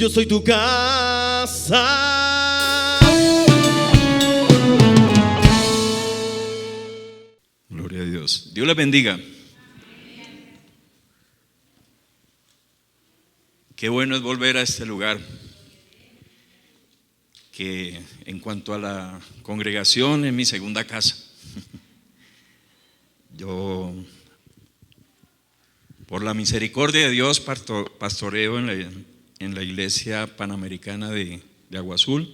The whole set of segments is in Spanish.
yo soy tu casa. Gloria a Dios. Dios les bendiga. Qué bueno es volver a este lugar, que en cuanto a la congregación es mi segunda casa. Yo, por la misericordia de Dios, pastoreo en la iglesia panamericana de Agua Azul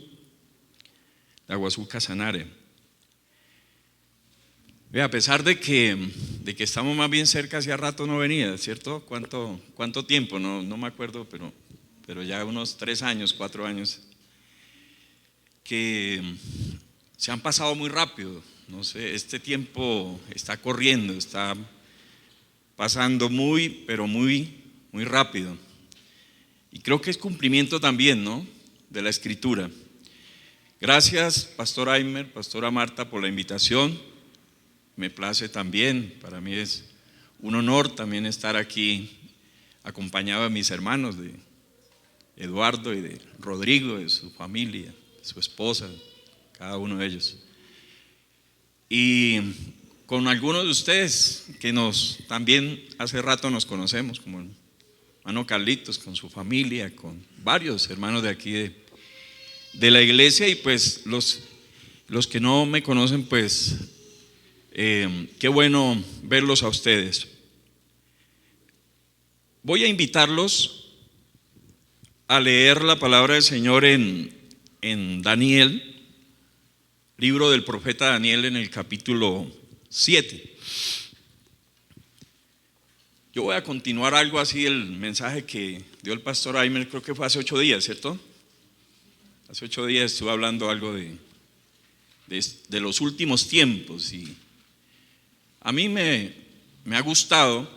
Casanare. A pesar de que estamos más bien cerca, hacía rato no venía, ¿cierto? ¿Cuánto tiempo? No me acuerdo, pero ya unos 3 años, 4 años, que se han pasado muy rápido. No sé, este tiempo está corriendo, está pasando pero muy rápido. Y creo que es cumplimiento también, ¿no?, de la Escritura. Gracias, Pastor Aimer, Pastora Marta, por la invitación. Me place también, para mí es un honor también estar aquí acompañado de mis hermanos, de Eduardo y de Rodrigo, de su familia, de su esposa, cada uno de ellos. Y con algunos de ustedes que también hace rato nos conocemos, como el hermano Carlitos con su familia, con varios hermanos de aquí de la iglesia, y pues los que no me conocen, pues qué bueno verlos a ustedes. Voy a invitarlos a leer la palabra del Señor en Daniel, libro del profeta Daniel, en el capítulo 7. Yo voy a continuar algo así el mensaje que dio el pastor Aimer, creo que fue hace 8 días, ¿cierto? Hace 8 días estuve hablando algo de los últimos tiempos, y a mí me ha gustado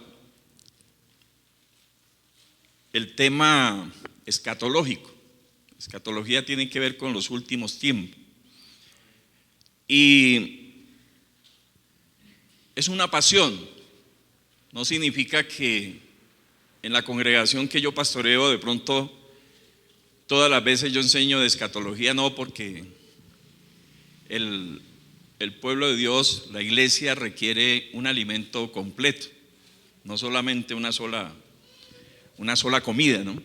el tema escatológico. Escatología tiene que ver con los últimos tiempos. Y es una pasión. No significa que en la congregación que yo pastoreo de pronto todas las veces yo enseño de escatología, no, porque el pueblo de Dios, la iglesia, requiere un alimento completo, no solamente una sola comida, ¿no?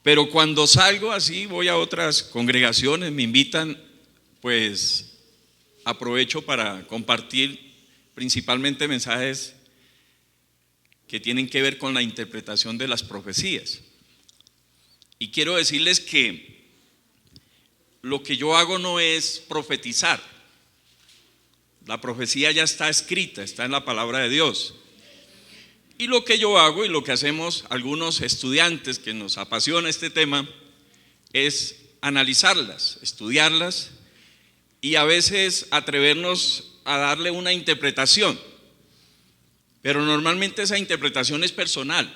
Pero cuando salgo así, voy a otras congregaciones, me invitan, pues aprovecho para compartir principalmente mensajes que tienen que ver con la interpretación de las profecías. Y quiero decirles que lo que yo hago no es profetizar. La profecía ya está escrita, está en la palabra de Dios. Y lo que yo hago y lo que hacemos algunos estudiantes que nos apasiona este tema es analizarlas, estudiarlas y a veces atrevernos a darle una interpretación. Pero normalmente esa interpretación es personal.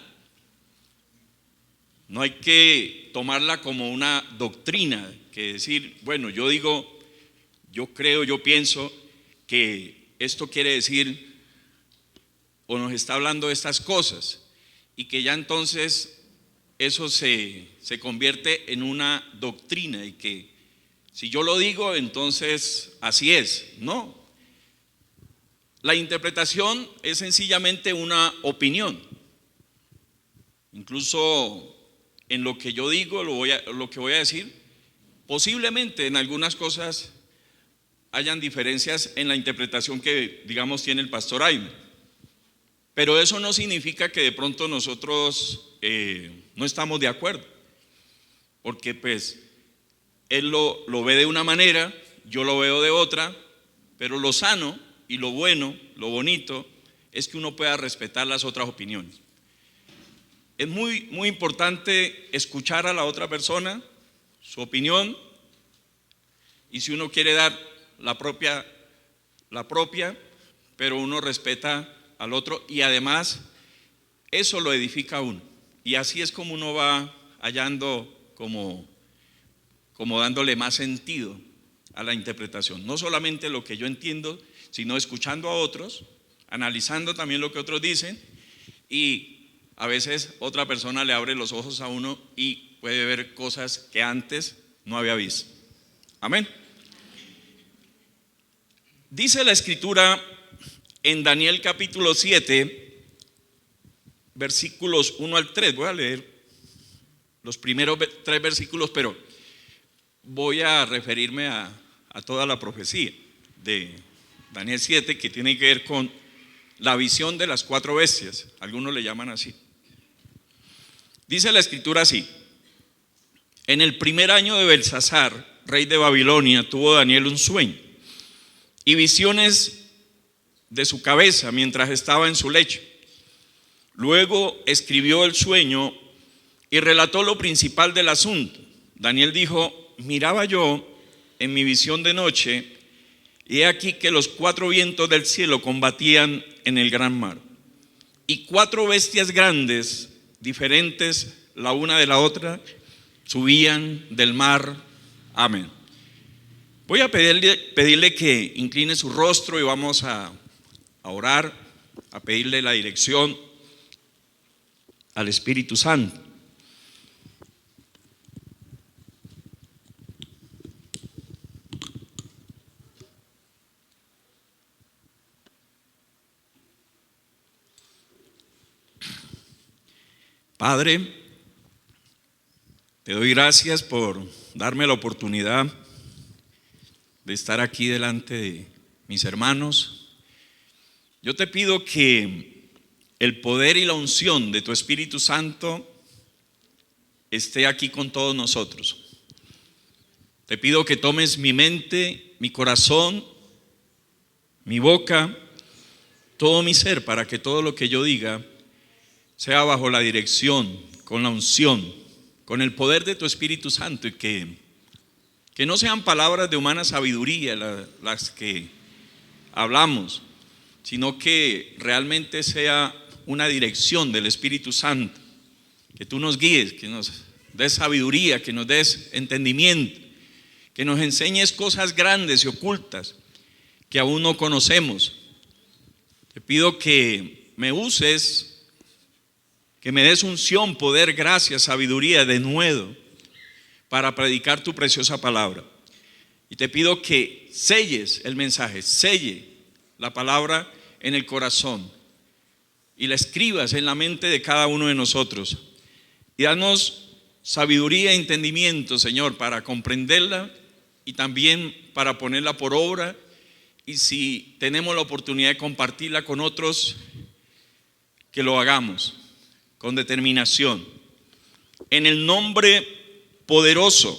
No hay que tomarla como una doctrina, que decir, bueno, yo digo, yo creo, yo pienso que esto quiere decir o nos está hablando de estas cosas, y que ya entonces eso se convierte en una doctrina, y que si yo lo digo, entonces así es. No. La interpretación es sencillamente una opinión. Incluso en lo que yo digo, lo que voy a decir, posiblemente en algunas cosas hayan diferencias en la interpretación que, digamos, tiene el pastor Aime. Pero eso no significa que de pronto nosotros no estamos de acuerdo, porque pues él lo ve de una manera, yo lo veo de otra, pero lo sano y lo bueno, lo bonito, es que uno pueda respetar las otras opiniones. Es muy importante escuchar a la otra persona, su opinión, y si uno quiere dar la propia, pero uno respeta al otro, y además eso lo edifica a uno, y así es como uno va hallando como dándole más sentido a la interpretación, no solamente lo que yo entiendo, sino escuchando a otros, analizando también lo que otros dicen, y A veces otra persona le abre los ojos a uno y puede ver cosas que antes no había visto. Amén. Dice la escritura en Daniel capítulo 7, versículos 1 al 3. Voy a leer los primeros 3 versículos, pero voy a referirme a toda la profecía de Daniel 7, que tiene que ver con la visión de las 4 bestias. Algunos le llaman así. Dice la escritura así: en el primer año de Belsasar, rey de Babilonia, tuvo Daniel un sueño y visiones de su cabeza mientras estaba en su lecho. Luego escribió el sueño y relató lo principal del asunto. Daniel dijo: miraba yo en mi visión de noche, y he aquí que los 4 vientos del cielo combatían en el gran mar, y 4 bestias grandes, diferentes la una de la otra, subían del mar. Amén. Voy a pedirle que incline su rostro y vamos a orar, a pedirle la dirección al Espíritu Santo. Padre, te doy gracias por darme la oportunidad de estar aquí delante de mis hermanos. Yo te pido que el poder y la unción de tu Espíritu Santo esté aquí con todos nosotros. Te pido que tomes mi mente, mi corazón, mi boca, todo mi ser, para que todo lo que yo diga sea bajo la dirección, con la unción, con el poder de tu Espíritu Santo, y que no sean palabras de humana sabiduría las que hablamos, sino que realmente sea una dirección del Espíritu Santo, que tú nos guíes, que nos des sabiduría, que nos des entendimiento, que nos enseñes cosas grandes y ocultas que aún no conocemos. Te pido que me uses, que me des unción, poder, gracia, sabiduría, denuedo, para predicar tu preciosa palabra. Y te pido que selles el mensaje, selle la palabra en el corazón y la escribas en la mente de cada uno de nosotros. Y danos sabiduría e entendimiento, Señor, para comprenderla y también para ponerla por obra. Y si tenemos la oportunidad de compartirla con otros, que lo hagamos con determinación. En el nombre poderoso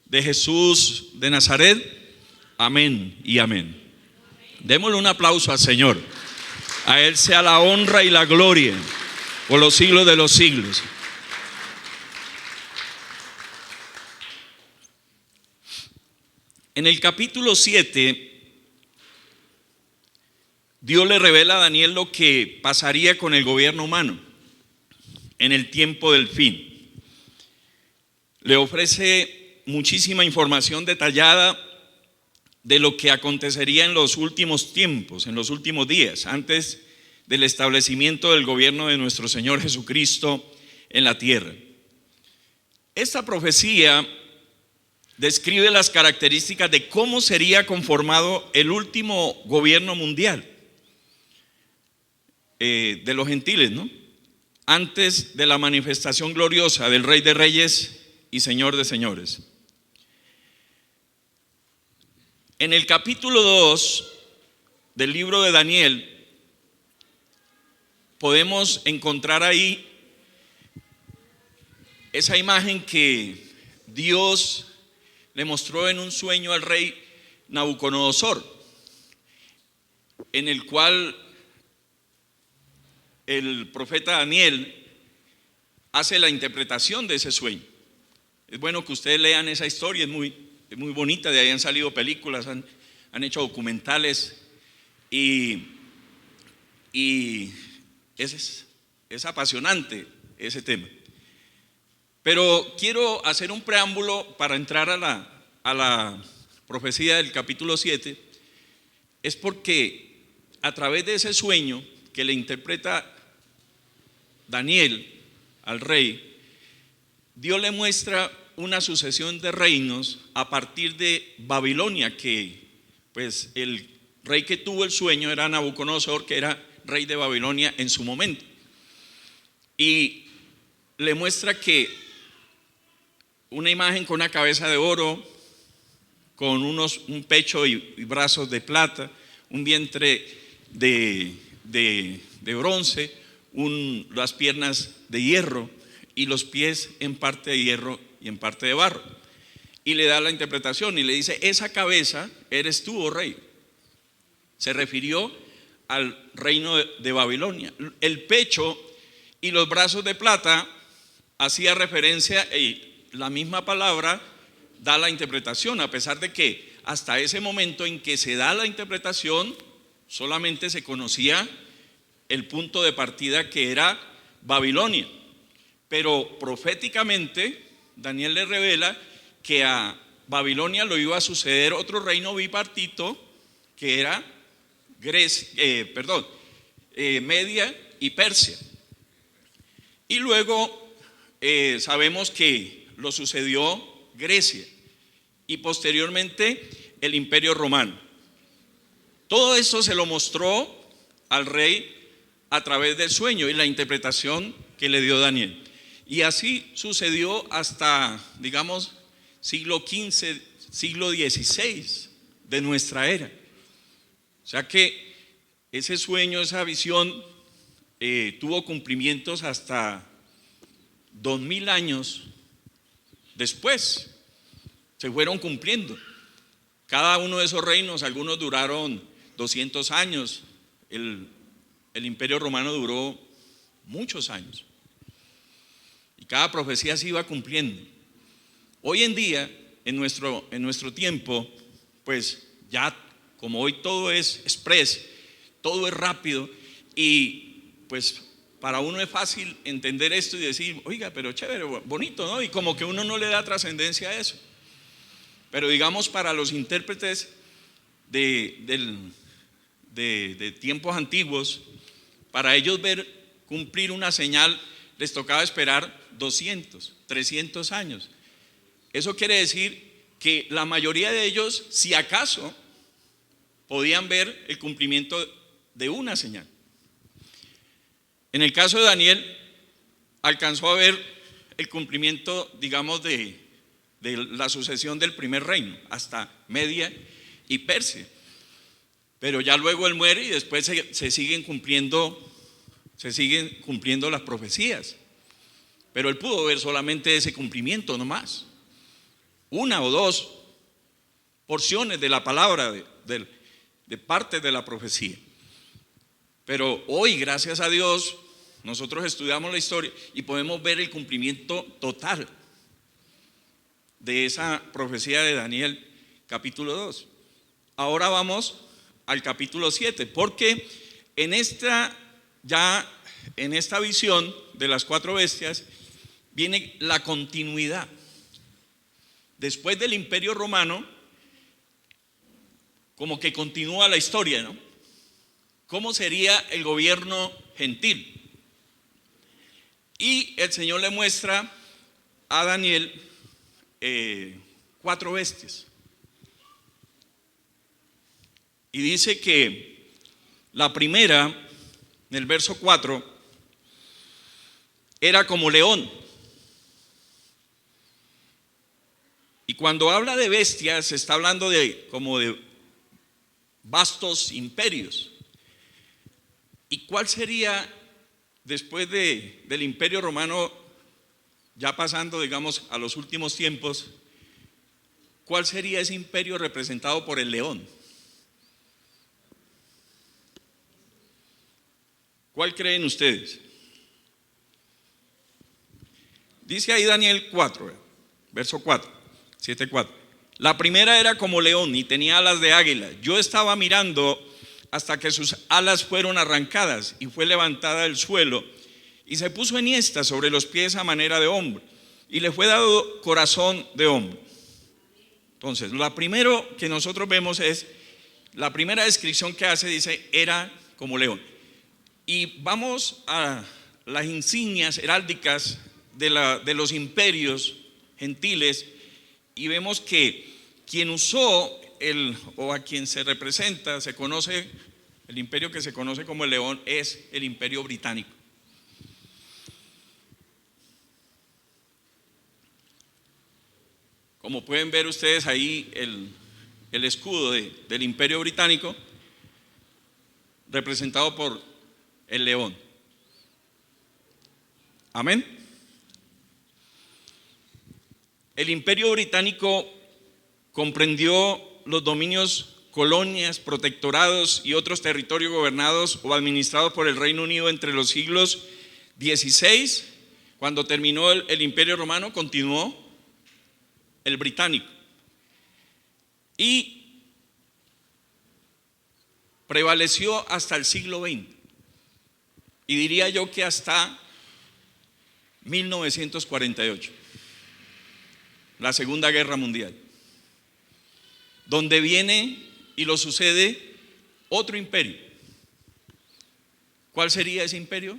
de Jesús de Nazaret, amén y amén. Démosle un aplauso al Señor. A Él sea la honra y la gloria por los siglos de los siglos. En el capítulo 7, Dios le revela a Daniel lo que pasaría con el gobierno humano en el tiempo del fin. Le ofrece muchísima información detallada de lo que acontecería en los últimos tiempos, en los últimos días, antes del establecimiento del gobierno de nuestro Señor Jesucristo en la tierra. Esta profecía describe las características de cómo sería conformado el último gobierno mundial de los gentiles, ¿no? Antes de la manifestación gloriosa del Rey de Reyes y Señor de señores. En el capítulo 2 del libro de Daniel podemos encontrar ahí esa imagen que Dios le mostró en un sueño al rey Nabucodonosor, en el cual el profeta Daniel hace la interpretación de ese sueño. Es bueno que ustedes lean esa historia, es muy bonita. De ahí han salido películas, han hecho documentales, y es apasionante ese tema. Pero quiero hacer un preámbulo para entrar a la profecía del capítulo 7. Es porque a través de ese sueño que le interpreta Daniel al rey, Dios le muestra una sucesión de reinos a partir de Babilonia, que pues el rey que tuvo el sueño era Nabucodonosor, que era rey de Babilonia en su momento. Y le muestra que una imagen con una cabeza de oro, con un pecho y brazos de plata, un vientre de bronce, las piernas de hierro y los pies en parte de hierro y en parte de barro. Y le da la interpretación y le dice: esa cabeza eres tú, oh rey. Se refirió al reino de Babilonia. El pecho y los brazos de plata hacía referencia, y la misma palabra da la interpretación, a pesar de que hasta ese momento en que se da la interpretación solamente se conocía el punto de partida, que era Babilonia. Pero proféticamente Daniel le revela que a Babilonia lo iba a suceder otro reino bipartito, que era Media y Persia. Y luego sabemos que lo sucedió Grecia y posteriormente el Imperio Romano. Todo eso se lo mostró al rey a través del sueño y la interpretación que le dio Daniel. Y así sucedió hasta, digamos, siglo XV, siglo XVI de nuestra era. O sea que ese sueño, esa visión tuvo cumplimientos hasta 2000 años después. Se fueron cumpliendo. Cada uno de esos reinos, algunos duraron 200 años. El Imperio Romano duró muchos años. Y cada profecía se iba cumpliendo. Hoy en día, en nuestro tiempo, pues ya como hoy todo es express, todo es rápido, y pues para uno es fácil entender esto y decir: oiga, pero chévere, bonito, ¿no? Y como que uno no le da trascendencia a eso. Pero digamos, para los intérpretes de tiempos antiguos, para ellos ver cumplir una señal les tocaba esperar 200, 300 años. Eso quiere decir que la mayoría de ellos, si acaso, podían ver el cumplimiento de una señal. En el caso de Daniel, alcanzó a ver el cumplimiento, digamos, de la sucesión del primer reino hasta Media y Persia. Pero ya luego él muere y después se siguen cumpliendo las profecías. Pero él pudo ver solamente ese cumplimiento, no más. Una o dos porciones de la palabra, de parte de la profecía. Pero hoy, gracias a Dios, nosotros estudiamos la historia y podemos ver el cumplimiento total de esa profecía de Daniel, capítulo 2. Ahora vamos al capítulo 7, porque en esta visión de las 4 bestias viene la continuidad. Después del Imperio Romano, como que continúa la historia, ¿no? ¿Cómo sería el gobierno gentil? Y el Señor le muestra a Daniel 4 bestias. Y dice que la primera, en el verso 4, era como león. Y cuando habla de bestias, se está hablando como de vastos imperios. ¿Y cuál sería, después del Imperio Romano, ya pasando, digamos, a los últimos tiempos, cuál sería ese imperio representado por el león? ¿Cuál creen ustedes? Dice ahí Daniel 4, verso 4, 7:4. La primera era como león y tenía alas de águila. Yo estaba mirando hasta que sus alas fueron arrancadas y fue levantada del suelo y se puso enhiesta sobre los pies a manera de hombre y le fue dado corazón de hombre. Entonces, lo primero que nosotros vemos es, la primera descripción que hace, dice, era como león. Y vamos a las insignias heráldicas de los imperios gentiles y vemos que quien usó o a quien se representa, se conoce, el imperio que se conoce como el león es el imperio británico. Como pueden ver ustedes ahí el escudo del imperio británico representado por el león. Amén. El imperio británico comprendió los dominios, colonias, protectorados y otros territorios gobernados o administrados por el Reino Unido entre los siglos XVI, cuando terminó el Imperio Romano, continuó el británico. Y prevaleció hasta el siglo XX. Y diría yo que hasta 1948, la Segunda Guerra Mundial, donde viene y lo sucede otro imperio. ¿Cuál sería ese imperio?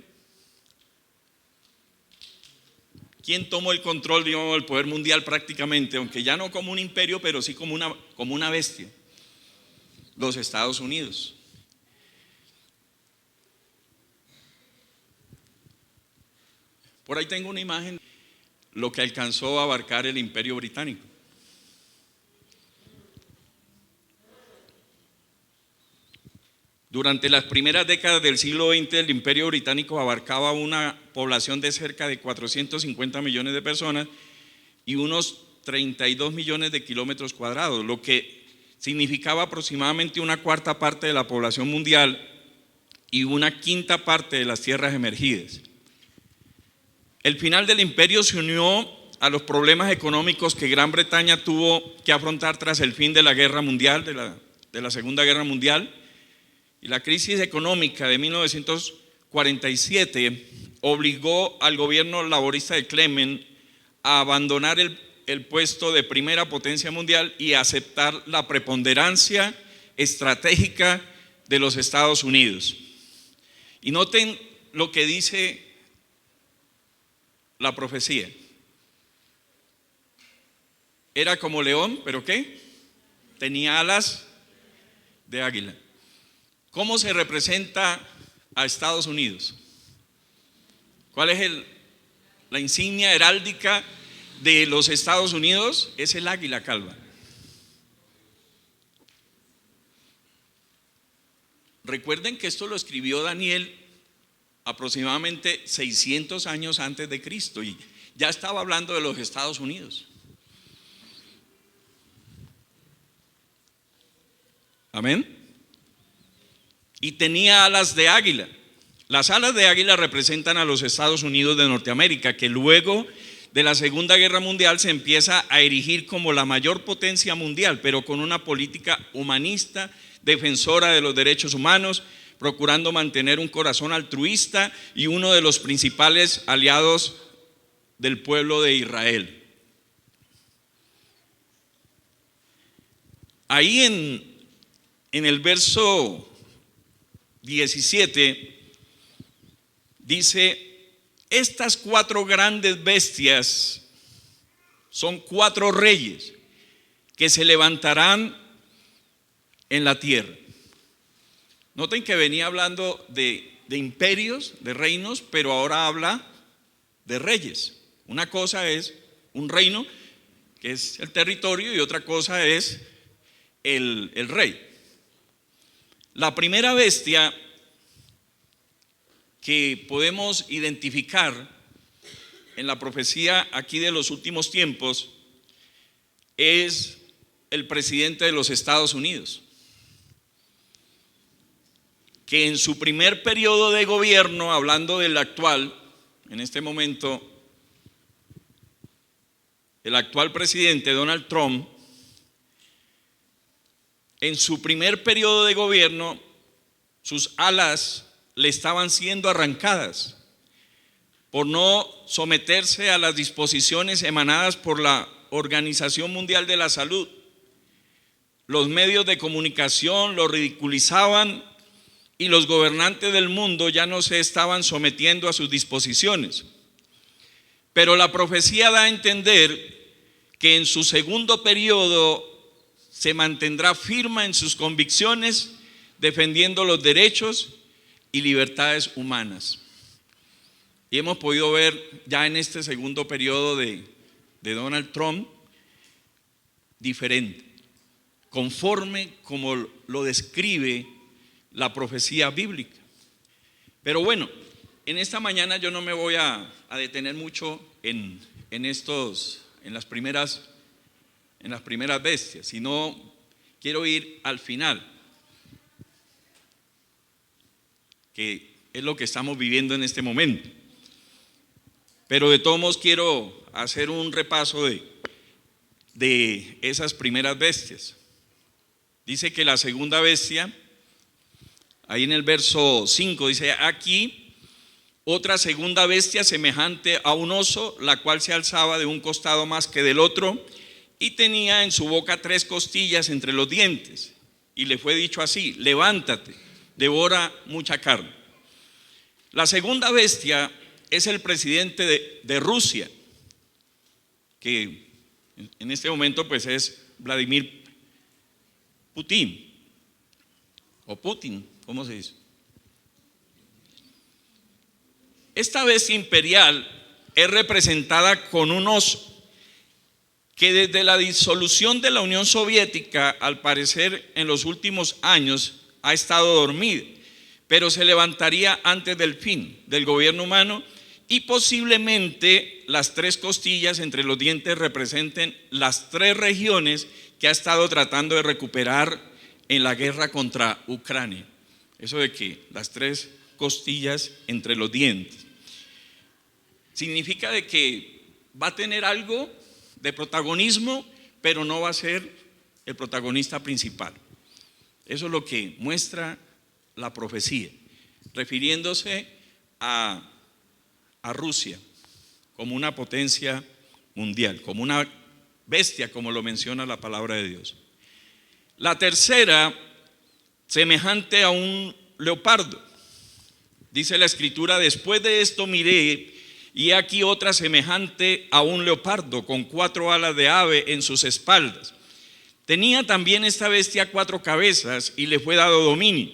¿Quién tomó el control, digamos, del poder mundial prácticamente? Aunque ya no como un imperio, pero sí como una bestia. Los Estados Unidos. Por ahí tengo una imagen, lo que alcanzó a abarcar el imperio británico. Durante las primeras décadas del siglo XX, el imperio británico abarcaba una población de cerca de 450 millones de personas y unos 32 millones de kilómetros cuadrados, lo que significaba aproximadamente una cuarta parte de la población mundial y una quinta parte de las tierras emergidas. El final del imperio se unió a los problemas económicos que Gran Bretaña tuvo que afrontar tras el fin de la guerra mundial, de la Segunda Guerra Mundial. Y la crisis económica de 1947 obligó al gobierno laborista de Clement a abandonar el puesto de primera potencia mundial y a aceptar la preponderancia estratégica de los Estados Unidos. Y noten lo que dice la profecía. Era como león, ¿pero qué? Tenía alas de águila. ¿Cómo se representa a Estados Unidos? ¿Cuál es la insignia heráldica de los Estados Unidos? Es el águila calva. Recuerden que esto lo escribió Daniel aproximadamente 600 años antes de Cristo y ya estaba hablando de los Estados Unidos. Amén. Y tenía alas de águila. Las alas de águila representan a los Estados Unidos de Norteamérica, que luego de la Segunda Guerra Mundial se empieza a erigir como la mayor potencia mundial, pero con una política humanista, defensora de los derechos humanos, procurando mantener un corazón altruista y uno de los principales aliados del pueblo de Israel. Ahí en el verso 17 dice: estas cuatro grandes bestias son cuatro reyes que se levantarán en la tierra. Noten que venía hablando de imperios, de reinos, pero ahora habla de reyes. Una cosa es un reino, que es el territorio, y otra cosa es el rey. La primera bestia que podemos identificar en la profecía aquí de los últimos tiempos es el presidente de los Estados Unidos, que en su primer periodo de gobierno, hablando del actual, en este momento, el actual presidente Donald Trump, en su primer periodo de gobierno, sus alas le estaban siendo arrancadas por no someterse a las disposiciones emanadas por la Organización Mundial de la Salud. Los medios de comunicación lo ridiculizaban y los gobernantes del mundo ya no se estaban sometiendo a sus disposiciones. Pero la profecía da a entender que en su segundo periodo se mantendrá firme en sus convicciones, defendiendo los derechos y libertades humanas. Y hemos podido ver ya en este segundo periodo de Donald Trump diferente, conforme como lo describe la profecía bíblica. Pero bueno, en esta mañana yo no me voy a detener mucho en las primeras bestias, sino quiero ir al final, que es lo que estamos viviendo en este momento. Pero de todos modos quiero hacer un repaso de esas primeras bestias. Dice que la segunda bestia, ahí en el verso 5, dice: aquí otra segunda bestia semejante a un oso, la cual se alzaba de un costado más que del otro, y tenía en su boca 3 costillas entre los dientes. Y le fue dicho así: levántate, devora mucha carne. La segunda bestia es el presidente de Rusia, que en este momento pues es Vladimir Putin, o Putin, ¿cómo se dice? Esta bestia imperial es representada con un oso, que desde la disolución de la Unión Soviética, al parecer en los últimos años, ha estado dormida, pero se levantaría antes del fin del gobierno humano, y posiblemente las 3 costillas entre los dientes representen las 3 regiones que ha estado tratando de recuperar en la guerra contra Ucrania. Eso de que las 3 costillas entre los dientes significa de que va a tener algo de protagonismo, pero no va a ser el protagonista principal. Eso es lo que muestra la profecía, refiriéndose a Rusia como una potencia mundial, como una bestia, como lo menciona la palabra de Dios. La tercera, semejante a un leopardo. Dice la escritura: después de esto miré, y aquí otra semejante a un leopardo, con 4 alas de ave en sus espaldas. Tenía también esta bestia 4 cabezas, y le fue dado dominio.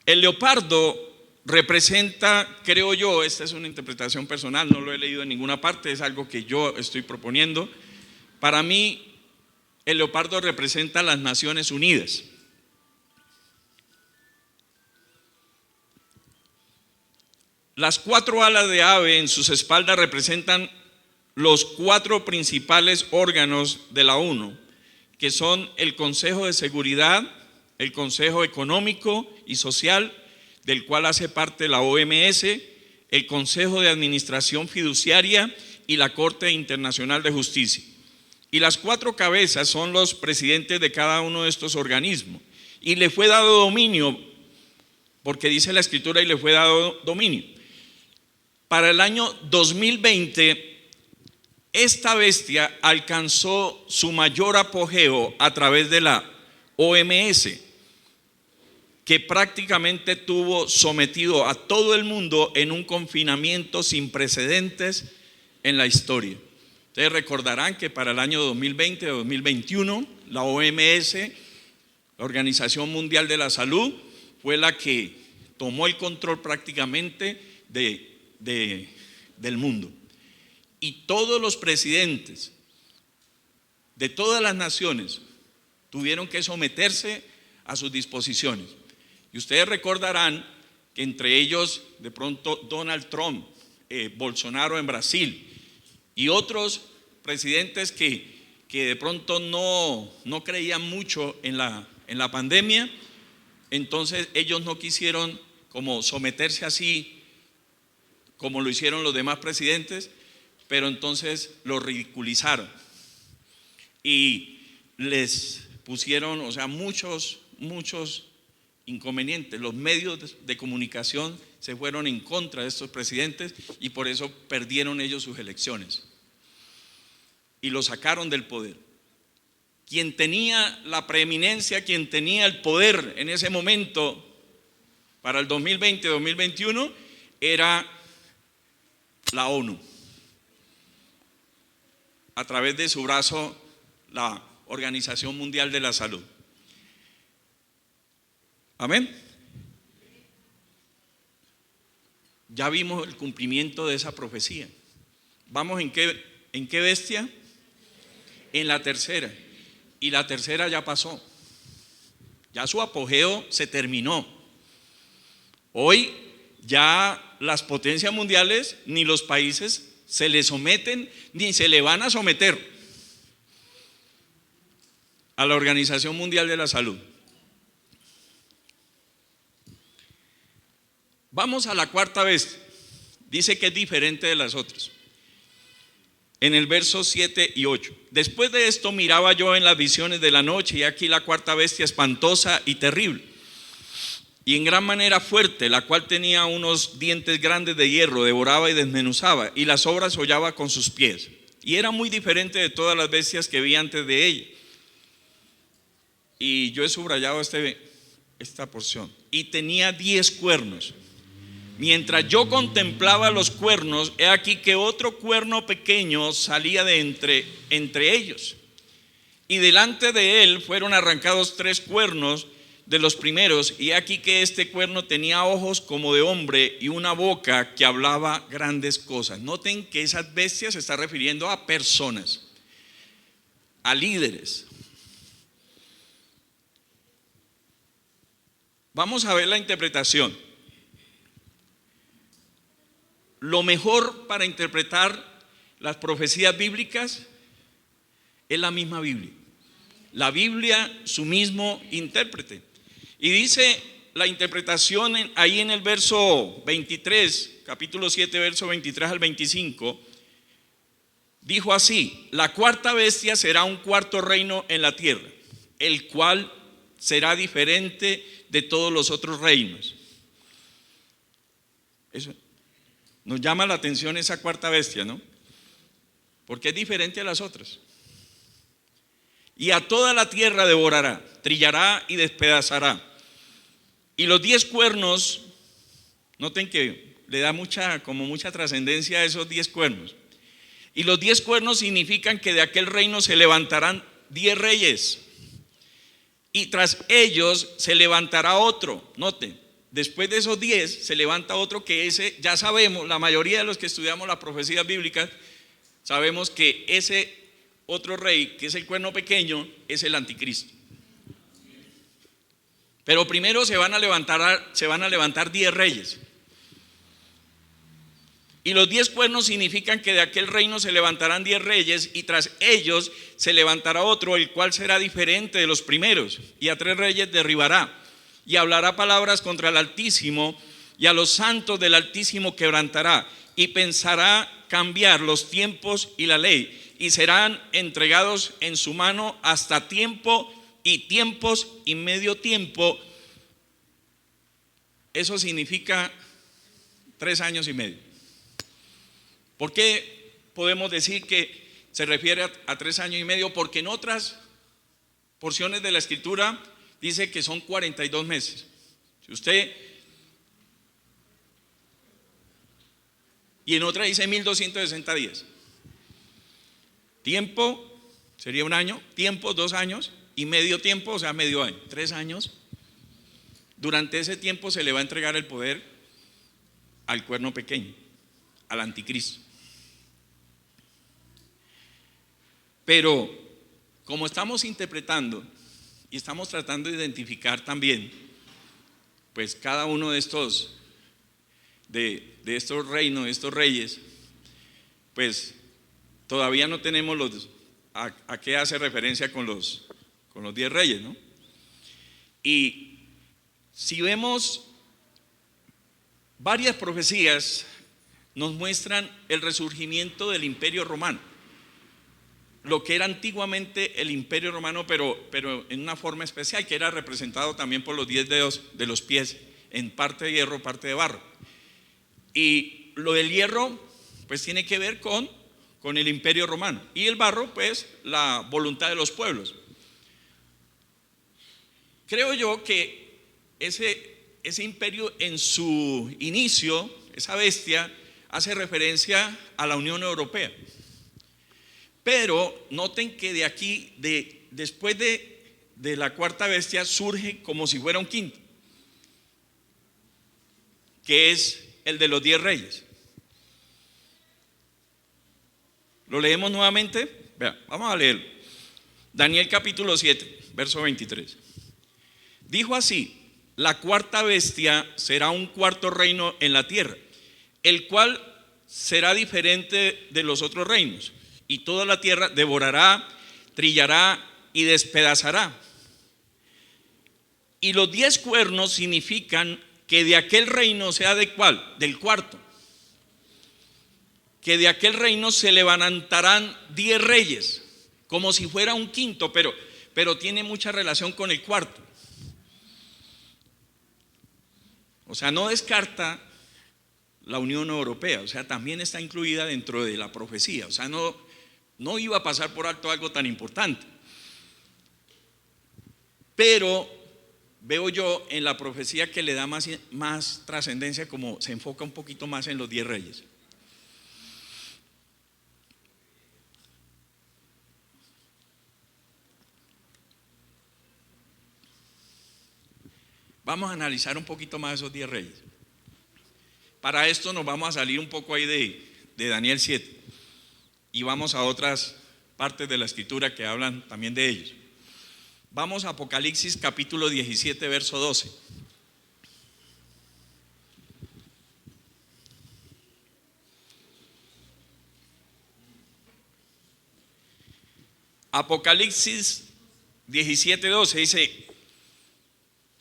El leopardo representa, creo yo, esta es una interpretación personal, no lo he leído en ninguna parte, es algo que yo estoy proponiendo. Para mí, el leopardo representa a las Naciones Unidas. Las 4 alas de ave en sus espaldas representan los 4 principales órganos de la ONU, que son el Consejo de Seguridad, el Consejo Económico y Social, del cual hace parte la OMS, el Consejo de Administración Fiduciaria y la Corte Internacional de Justicia. Y las 4 cabezas son los presidentes de cada uno de estos organismos. Y le fue dado dominio, porque dice la escritura: y le fue dado dominio. Para el año 2020, esta bestia alcanzó su mayor apogeo a través de la OMS, que prácticamente tuvo sometido a todo el mundo en un confinamiento sin precedentes en la historia. Ustedes recordarán que para el año 2020-2021, la OMS, la Organización Mundial de la Salud, fue la que tomó el control prácticamente del mundo. Y todos los presidentes de todas las naciones tuvieron que someterse a sus disposiciones. Y ustedes recordarán que entre ellos, de pronto, Donald Trump, Bolsonaro en Brasil y otros presidentes que de pronto no creían mucho en la pandemia. Entonces ellos no quisieron como someterse así como lo hicieron los demás presidentes, pero entonces lo ridiculizaron y les pusieron, o sea, muchos inconvenientes. Los medios de comunicación se fueron en contra de estos presidentes y por eso perdieron ellos sus elecciones y lo sacaron del poder. quien tenía la preeminencia, quien tenía el poder en ese momento para el 2020-2021 era la ONU, a través de su brazo, la Organización Mundial de la Salud. Amén. Ya vimos el cumplimiento de esa profecía. ¿Vamos en qué bestia? En la tercera. Y la tercera ya pasó. Ya su apogeo se terminó. Hoy ya las potencias mundiales ni los países se le someten ni se le van a someter a la Organización Mundial de la Salud. Vamos a la cuarta bestia. Dice que es diferente de las otras. En el verso 7 y 8. Después de esto miraba yo en las visiones de la noche, y aquí la cuarta bestia espantosa y terrible, y en gran manera fuerte, la cual tenía unos dientes grandes de hierro, devoraba y desmenuzaba, y las obras hollaba con sus pies. Y era muy diferente de todas las bestias que vi antes de ella. Y yo he subrayado esta porción. Y tenía 10 cuernos. Mientras yo contemplaba los cuernos, he aquí que otro cuerno pequeño salía de entre ellos. Y delante de él fueron arrancados 3 cuernos de los primeros, y he aquí que este cuerno tenía ojos como de hombre y una boca que hablaba grandes cosas. Noten que esas bestias se está refiriendo a personas, a líderes. Vamos a ver la interpretación. Lo mejor para interpretar las profecías bíblicas es la misma Biblia. La Biblia, su mismo intérprete. Y dice la interpretación ahí en el verso 23, capítulo 7, verso 23 al 25, dijo así: la cuarta bestia será un cuarto reino en la tierra, el cual será diferente de todos los otros reinos. Eso nos llama la atención, esa cuarta bestia, ¿no? Porque es diferente a las otras. Y a toda la tierra devorará, trillará y despedazará. Y los 10 cuernos, noten que le da mucha trascendencia a esos 10 cuernos. Y los 10 cuernos significan que de aquel reino se levantarán 10 reyes. Y tras ellos se levantará otro. Noten, después de esos 10 se levanta otro, que ese ya sabemos, la mayoría de los que estudiamos las profecías bíblicas, sabemos que ese otro rey, que es el cuerno pequeño, es el anticristo. Pero primero se van a levantar 10 reyes. Y los 10 cuernos significan que de aquel reino se levantarán 10 reyes, y tras ellos se levantará otro, el cual será diferente de los primeros, y a 3 reyes derribará, y hablará palabras contra el Altísimo, y a los santos del Altísimo quebrantará, y pensará cambiar los tiempos y la ley, y serán entregados en su mano hasta tiempo y tiempos y medio tiempo. Eso significa 3 años y medio. ¿Por qué podemos decir que se refiere a 3 años y medio? Porque en otras porciones de la Escritura dice que son 42 meses. Si usted, y en otra dice 1260 días. Tiempo sería 1 año, tiempo 2 años, y medio tiempo, o sea, medio año, 3 años. Durante ese tiempo se le va a entregar el poder al cuerno pequeño, al anticristo. Pero como estamos interpretando y estamos tratando de identificar también, pues cada uno de estos reinos, de estos reyes, pues todavía no tenemos a qué hace referencia con los 10 reyes, ¿no? Y si vemos varias profecías, nos muestran el resurgimiento del Imperio Romano, lo que era antiguamente el Imperio Romano, pero en una forma especial, que era representado también por los 10 dedos de los pies, en parte de hierro, parte de barro. Y lo del hierro, pues tiene que ver con el Imperio Romano, y el barro, pues la voluntad de los pueblos. Creo yo que ese imperio en su inicio, esa bestia, hace referencia a la Unión Europea. Pero noten que de aquí, después de la cuarta bestia, surge como si fuera un quinto, que es el de los 10 reyes. ¿Lo leemos nuevamente? Vea, vamos a leerlo. Daniel capítulo 7, verso 23. Dijo así: la cuarta bestia será un cuarto reino en la tierra, el cual será diferente de los otros reinos, y toda la tierra devorará, trillará y despedazará. Y los 10 cuernos significan que de aquel reino, sea de cuál, del cuarto, que de aquel reino se levantarán 10 reyes, como si fuera un quinto, pero tiene mucha relación con el cuarto. O sea, no descarta la Unión Europea, o sea, también está incluida dentro de la profecía. O sea, no iba a pasar por alto algo tan importante. Pero veo yo en la profecía que le da más trascendencia, como se enfoca un poquito más en los 10 reyes. Vamos a analizar un poquito más esos 10 reyes. Para esto nos vamos a salir un poco ahí de Daniel 7 y vamos a otras partes de la escritura que hablan también de ellos. Vamos a Apocalipsis capítulo 17, verso 12. Apocalipsis 17, 12 dice: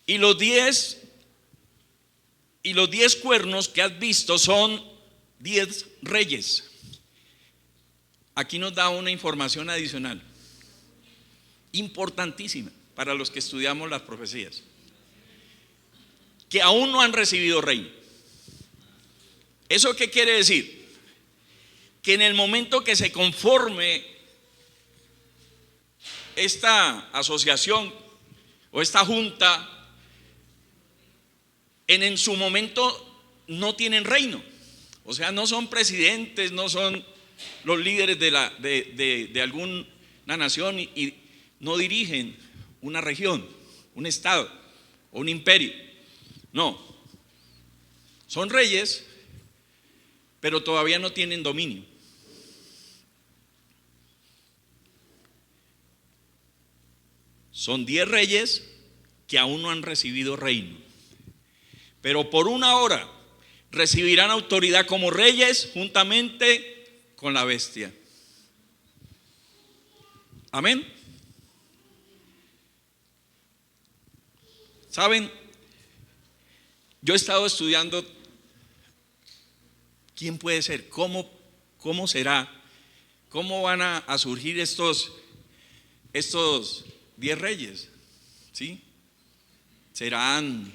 y los 10 cuernos que has visto son 10 reyes. Aquí nos da una información adicional importantísima para los que estudiamos las profecías, que aún no han recibido reino. ¿Eso qué quiere decir? Que en el momento que se conforme esta asociación o esta junta, en su momento no tienen reino. O sea, no son presidentes, no son los líderes de alguna nación y no dirigen una región, un estado o un imperio. No, son reyes, pero todavía no tienen dominio. Son 10 reyes que aún no han recibido reino, pero por una hora recibirán autoridad como reyes juntamente con la bestia. Amén. ¿Saben? Yo he estado estudiando quién puede ser, cómo será, cómo van a surgir estos 10 reyes, ¿sí? Serán,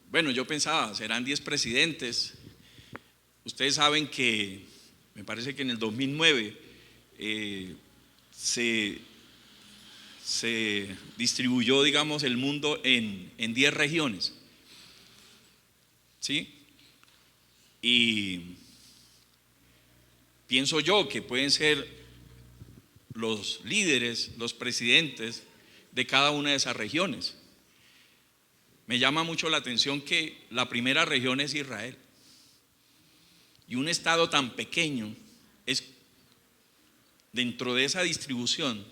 bueno, yo pensaba, serán 10 presidentes. Ustedes saben que, me parece que en el 2009 se distribuyó, digamos, el mundo en 10 regiones, ¿sí? Y pienso yo que pueden ser los líderes, los presidentes de cada una de esas regiones. Me llama mucho la atención que la primera región es Israel. Y un estado tan pequeño es, dentro de esa distribución,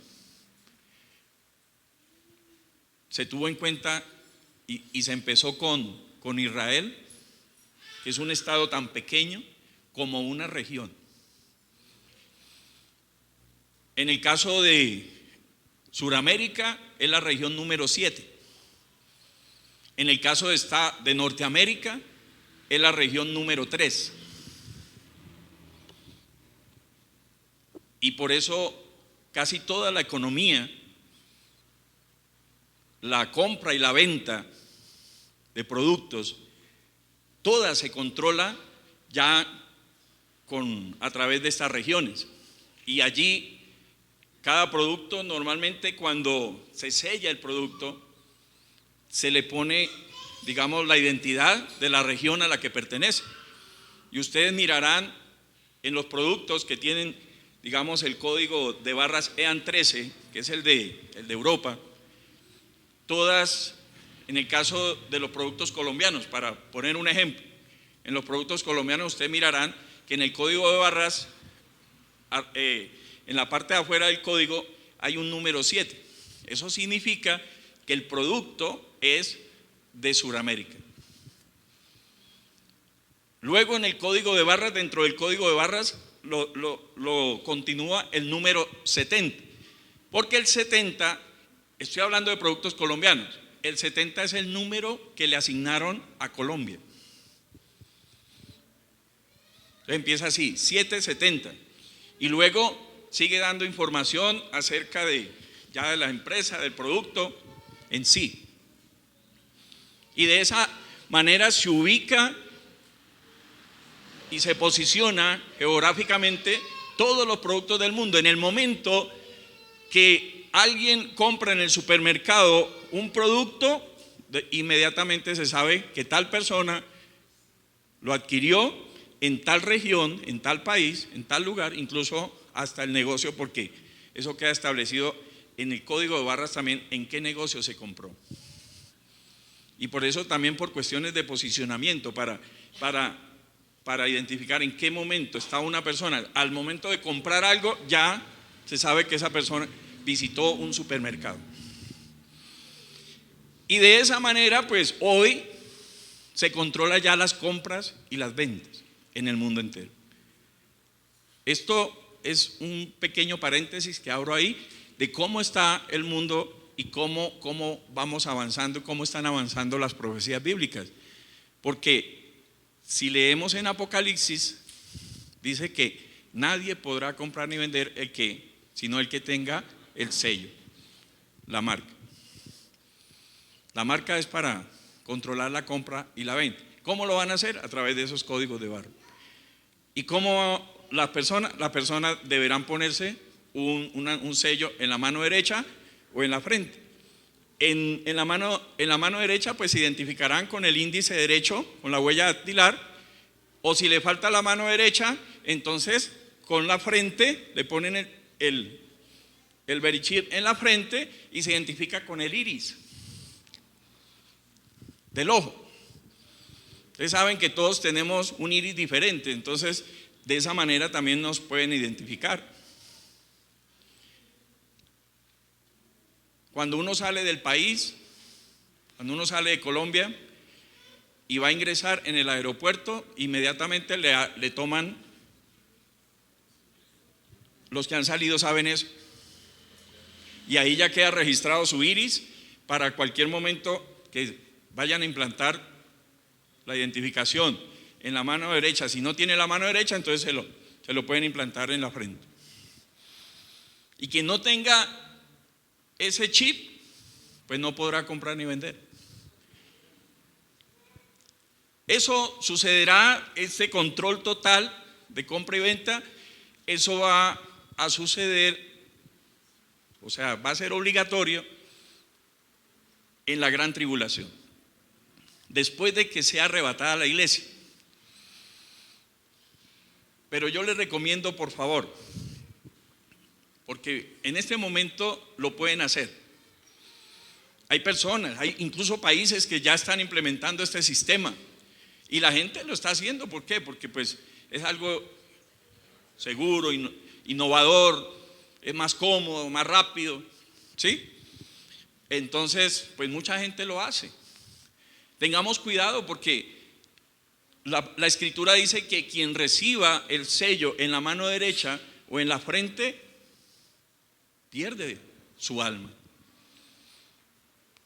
se tuvo en cuenta y se empezó con Israel, que es un estado tan pequeño como una región. En el caso de Suramérica es la región número 7. En el caso de Norteamérica es la región número 3. Y por eso casi toda la economía, la compra y la venta de productos, toda se controla ya a través de estas regiones. Y allí cada producto, normalmente cuando se sella el producto, se le pone, digamos, la identidad de la región a la que pertenece. Y ustedes mirarán en los productos que tienen, digamos, el código de barras EAN 13, que es el de Europa, todas, en el caso de los productos colombianos, para poner un ejemplo, en los productos colombianos ustedes mirarán que en el código de barras, en la parte de afuera del código hay un número 7. Eso significa que el producto es de Sudamérica. Luego en el código de barras, dentro del código de barras, lo continúa el número 70, porque el 70, estoy hablando de productos colombianos, el 70 es el número que le asignaron a Colombia. Entonces empieza así, 770, y luego sigue dando información acerca de la empresa, del producto en sí. Y de esa manera se ubica y se posiciona geográficamente todos los productos del mundo. En el momento que alguien compra en el supermercado un producto, inmediatamente se sabe que tal persona lo adquirió en tal región, en tal país, en tal lugar, incluso hasta el negocio, porque eso queda establecido en el código de barras también en qué negocio se compró. Y por eso también por cuestiones de posicionamiento, para identificar en qué momento está una persona. Al momento de comprar algo ya se sabe que esa persona visitó un supermercado. Y de esa manera pues hoy se controla ya las compras y las ventas en el mundo entero. Esto es un pequeño paréntesis que abro ahí de cómo está el mundo y cómo vamos avanzando, cómo están avanzando las profecías bíblicas. Porque si leemos en Apocalipsis, dice que nadie podrá comprar ni vender sino el que tenga el sello, la marca. La marca es para controlar la compra y la venta. ¿Cómo lo van a hacer? A través de esos códigos de barra. ¿Y cómo las personas deberán ponerse un sello en la mano derecha o en la frente? En la mano derecha pues se identificarán con el índice derecho, con la huella dactilar, o si le falta la mano derecha, entonces con la frente le ponen el verichir en la frente y se identifica con el iris del ojo. Ustedes saben que todos tenemos un iris diferente, entonces de esa manera también nos pueden identificar. Cuando uno sale del país, cuando uno sale de Colombia y va a ingresar en el aeropuerto, inmediatamente le toman, los que han salido saben eso, y ahí ya queda registrado su iris para cualquier momento que vayan a implantar la identificación en la mano derecha. Si no tiene la mano derecha, entonces se lo pueden implantar en la frente. Y quien no tenga ese chip, pues no podrá comprar ni vender. Eso sucederá, este control total de compra y venta, eso va a suceder, o sea, va a ser obligatorio en la gran tribulación, después de que sea arrebatada la iglesia. Pero yo les recomiendo, por favor, porque en este momento lo pueden hacer. Hay personas, hay incluso países que ya están implementando este sistema y la gente lo está haciendo. ¿Por qué? Porque pues es algo seguro, innovador, es más cómodo, más rápido, ¿sí? Entonces, pues mucha gente lo hace. Tengamos cuidado porque la escritura dice que quien reciba el sello en la mano derecha o en la frente pierde su alma.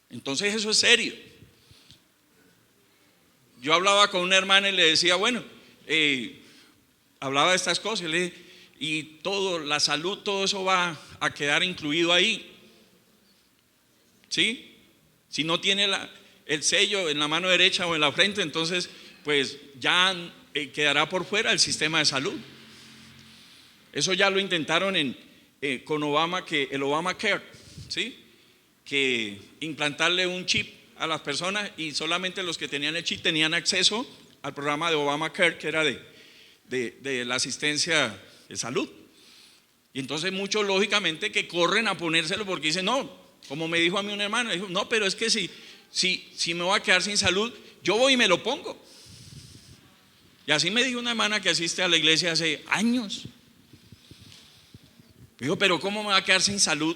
Entonces eso es serio. Yo hablaba con una hermana y le decía, bueno, hablaba de estas cosas y todo, la salud, todo eso va a quedar incluido ahí, ¿sí? Si no tiene el sello en la mano derecha o en la frente, entonces pues ya quedará por fuera el sistema de salud. Eso ya lo intentaron con Obama, que el Obamacare, ¿sí? Que implantarle un chip a las personas y solamente los que tenían el chip tenían acceso al programa de Obamacare, que era de la asistencia de salud. Y entonces muchos lógicamente que corren a ponérselo porque dicen, no, como me dijo a mí un hermano, dijo, no, pero es que si me voy a quedar sin salud, yo voy y me lo pongo. Y así me dijo una hermana que asiste a la iglesia hace años. Dijo, pero ¿cómo me va a quedar sin salud?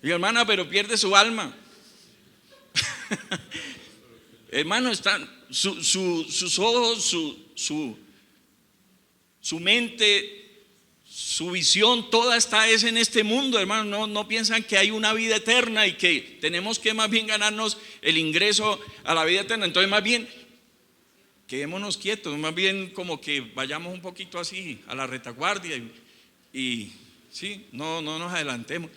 Y hermana, pero pierde su alma. Hermano, están sus ojos, su mente, su visión, toda está en este mundo, hermano. No piensan que hay una vida eterna y que tenemos que más bien ganarnos el ingreso a la vida eterna. Entonces más bien quedémonos quietos, más bien como que vayamos un poquito así a la retaguardia y sí, no nos adelantemos.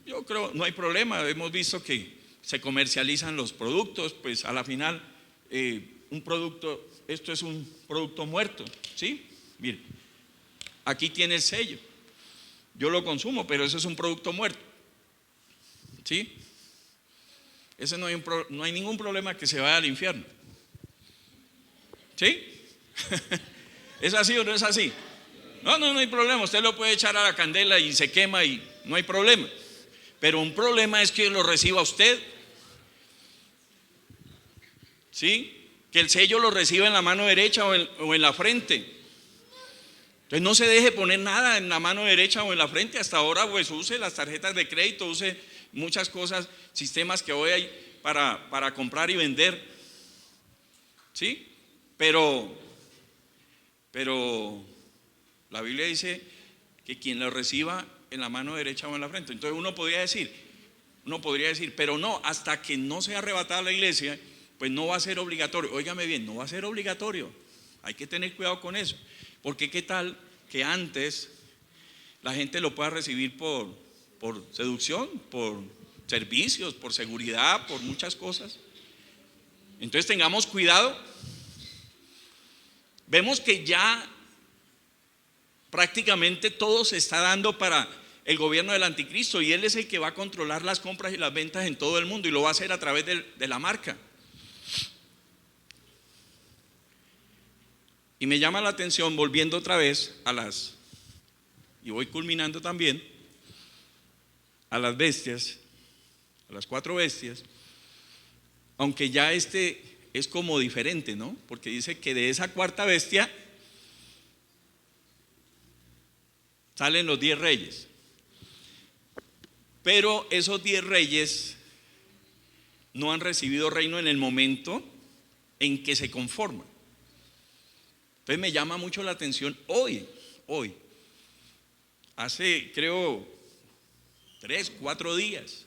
Yo creo, no hay problema, hemos visto que se comercializan los productos, pues a la final un producto, esto es un producto muerto, ¿sí? Mire, aquí tiene el sello, yo lo consumo, pero eso es un producto muerto, ¿sí? Ese no hay ningún problema que se vaya al infierno, ¿sí? ¿Es así o no es así? No hay problema, usted lo puede echar a la candela y se quema y no hay problema. Pero un problema es que lo reciba usted, ¿sí? Que el sello lo reciba en la mano derecha o en la frente. Entonces no se deje poner nada en la mano derecha o en la frente. Hasta ahora pues use las tarjetas de crédito, use muchas cosas, sistemas que hoy hay para comprar y vender, ¿sí? Pero la Biblia dice que quien lo reciba en la mano derecha o en la frente. Entonces uno podría decir, pero no, hasta que no sea arrebatada la iglesia, pues no va a ser obligatorio. Óigame bien, no va a ser obligatorio. Hay que tener cuidado con eso, porque qué tal que antes la gente lo pueda recibir por seducción, por servicios, por seguridad, por muchas cosas. Entonces tengamos cuidado. Vemos que ya prácticamente todo se está dando para el gobierno del anticristo y él es el que va a controlar las compras y las ventas en todo el mundo y lo va a hacer a través de la marca. Y me llama la atención, volviendo otra vez y voy culminando también, a las bestias, a las 4 bestias, aunque ya es como diferente, ¿no? Porque dice que de esa 4ª bestia salen los 10 reyes. Pero esos 10 reyes no han recibido reino en el momento en que se conforman. Entonces me llama mucho la atención hoy, hace creo 3, 4 días,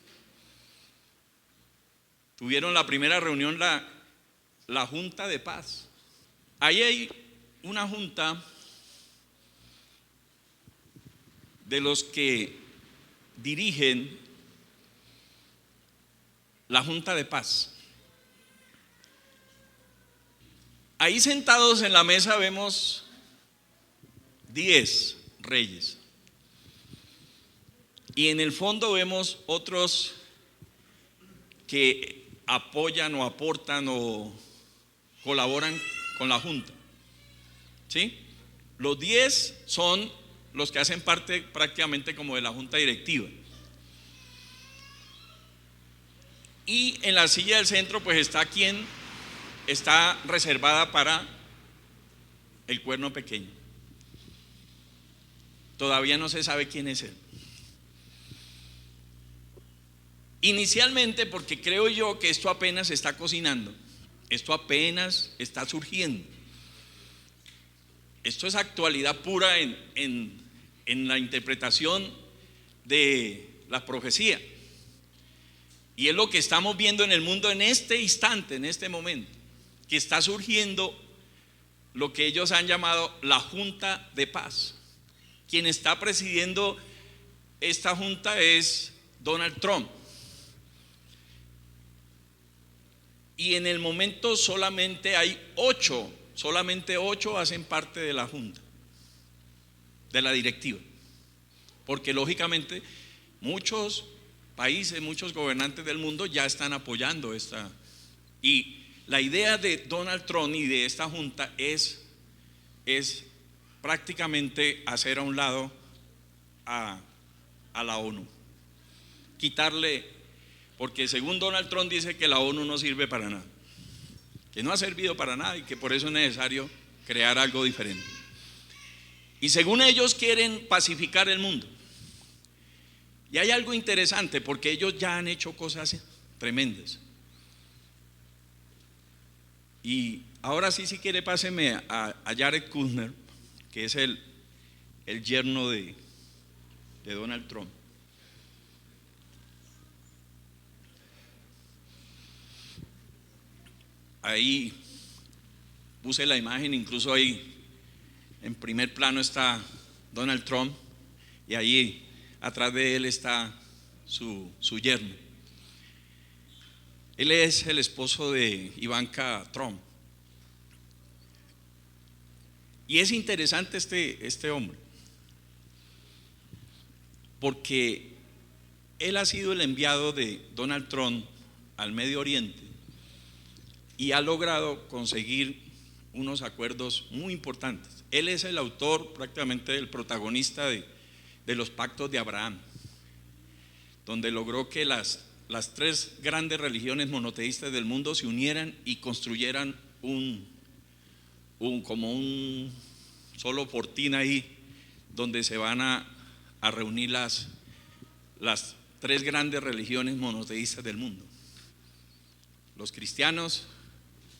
tuvieron la primera reunión la Junta de Paz. Ahí hay una junta de los que dirigen la Junta de Paz. Ahí sentados en la mesa vemos 10 reyes y en el fondo vemos otros que apoyan o aportan o colaboran con la Junta, ¿sí? Los 10 son los que hacen parte prácticamente como de la Junta Directiva. Y en la silla del centro pues está quien está reservada para el cuerno pequeño. Todavía no se sabe quién es él. Inicialmente, porque creo yo que esto apenas se está cocinando, esto apenas está surgiendo. Esto es actualidad pura en la interpretación de la profecía. Y es lo que estamos viendo en el mundo en este instante, en este momento, que está surgiendo lo que ellos han llamado la Junta de Paz. Quien está presidiendo esta junta es Donald Trump. Y en el momento solamente hay 8, solamente 8 hacen parte de la junta, de la directiva. Porque lógicamente muchos países, muchos gobernantes del mundo ya están apoyando esta. Y la idea de Donald Trump y de esta junta es prácticamente hacer a un lado a la ONU, quitarle, porque según Donald Trump dice que la ONU no sirve para nada, que no ha servido para nada y que por eso es necesario crear algo diferente. Y según ellos quieren pacificar el mundo. Y hay algo interesante porque ellos ya han hecho cosas tremendas. Y ahora sí, si quiere, páseme a Jared Kushner, que es el yerno de Donald Trump. Ahí puse la imagen, incluso ahí en primer plano está Donald Trump y ahí atrás de él está su yerno. Él es el esposo de Ivanka Trump. Y es interesante este hombre, porque él ha sido el enviado de Donald Trump al Medio Oriente y ha logrado conseguir unos acuerdos muy importantes. Él es el autor, prácticamente el protagonista de los pactos de Abraham, donde logró que las tres grandes religiones monoteístas del mundo se unieran y construyeran como un solo fortín ahí, donde se van a reunir las tres grandes religiones monoteístas del mundo: los cristianos,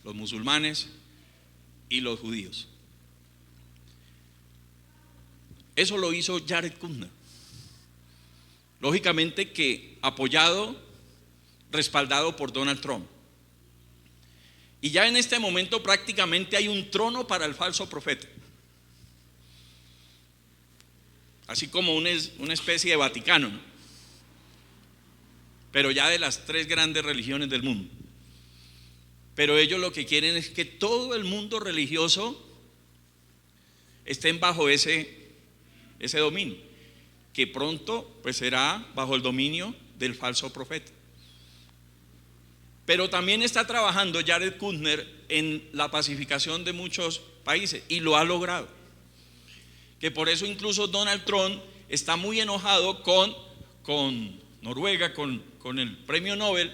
los musulmanes y los judíos. Eso lo hizo Jared Kushner, lógicamente que apoyado, respaldado por Donald Trump. Y ya en este momento prácticamente hay un trono para el falso profeta, así como una especie de Vaticano, ¿no? Pero ya de las tres grandes religiones del mundo. Pero ellos lo que quieren es que todo el mundo religioso estén bajo ese dominio, que pronto pues será bajo el dominio del falso profeta. Pero también está trabajando Jared Kushner en la pacificación de muchos países y lo ha logrado. Que por eso incluso Donald Trump está muy enojado con Noruega, con el premio Nobel,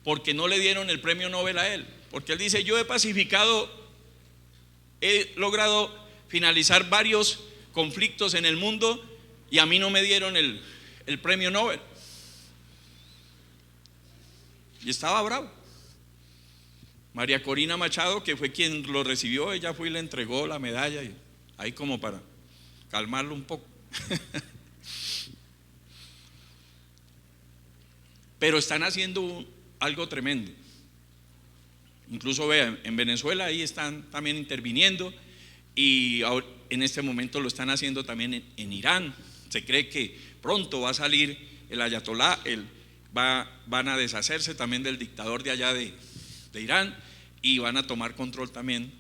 porque no le dieron el premio Nobel a él. Porque él dice: yo he pacificado, he logrado finalizar varios conflictos en el mundo y a mí no me dieron el premio Nobel. Y estaba bravo. María Corina Machado, que fue quien lo recibió, ella fue y le entregó la medalla, y ahí como para calmarlo un poco. Pero están haciendo algo tremendo. Incluso vean, en Venezuela ahí están también interviniendo, y ahora, en este momento lo están haciendo también en Irán. Se cree que pronto va a salir el ayatolá, van a deshacerse también del dictador de allá de Irán y van a tomar control también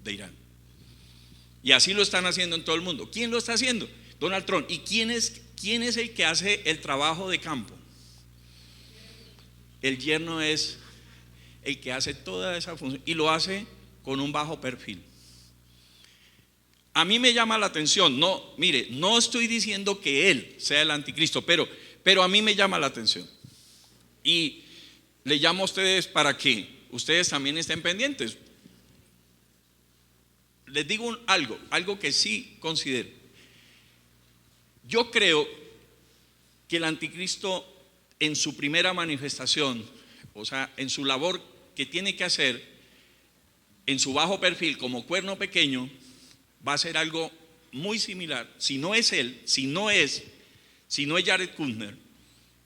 de Irán. Y así lo están haciendo en todo el mundo. ¿Quién lo está haciendo? Donald Trump. ¿Y quién es el que hace el trabajo de campo? El yerno es el que hace toda esa función y lo hace con un bajo perfil. A mí me llama la atención, no, mire, no estoy diciendo que él sea el anticristo, pero a mí me llama la atención. Y le llamo a ustedes para que ustedes también estén pendientes. Les digo algo que sí considero. Yo creo que el anticristo, en su primera manifestación, o sea, en su labor que tiene que hacer, en su bajo perfil como cuerno pequeño, va a ser algo muy similar. Si no es él, si no es Jared Kushner,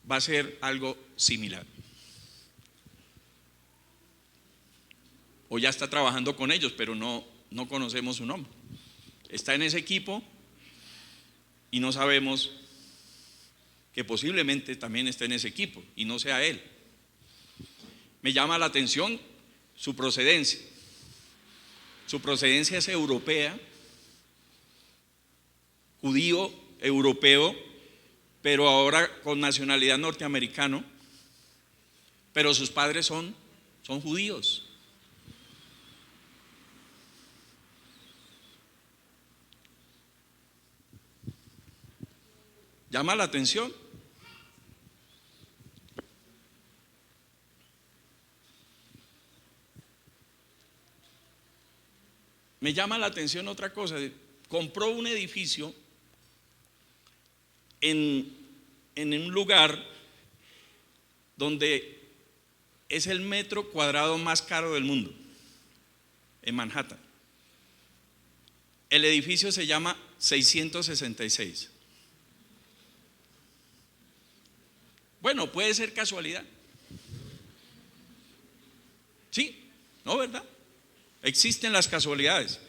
va a ser algo similar. O ya está trabajando con ellos, pero no conocemos su nombre. Está en ese equipo y no sabemos que posiblemente también esté en ese equipo y no sea él. Me llama la atención su procedencia. Su procedencia es europea, judío europeo, pero ahora con nacionalidad norteamericano, pero sus padres son judíos. ¿Llama la atención? Me llama la atención otra cosa. Compró un edificio en un lugar donde es el metro cuadrado más caro del mundo, en Manhattan. El edificio se llama 666. Bueno, puede ser casualidad. Sí, ¿no, verdad? Existen las casualidades.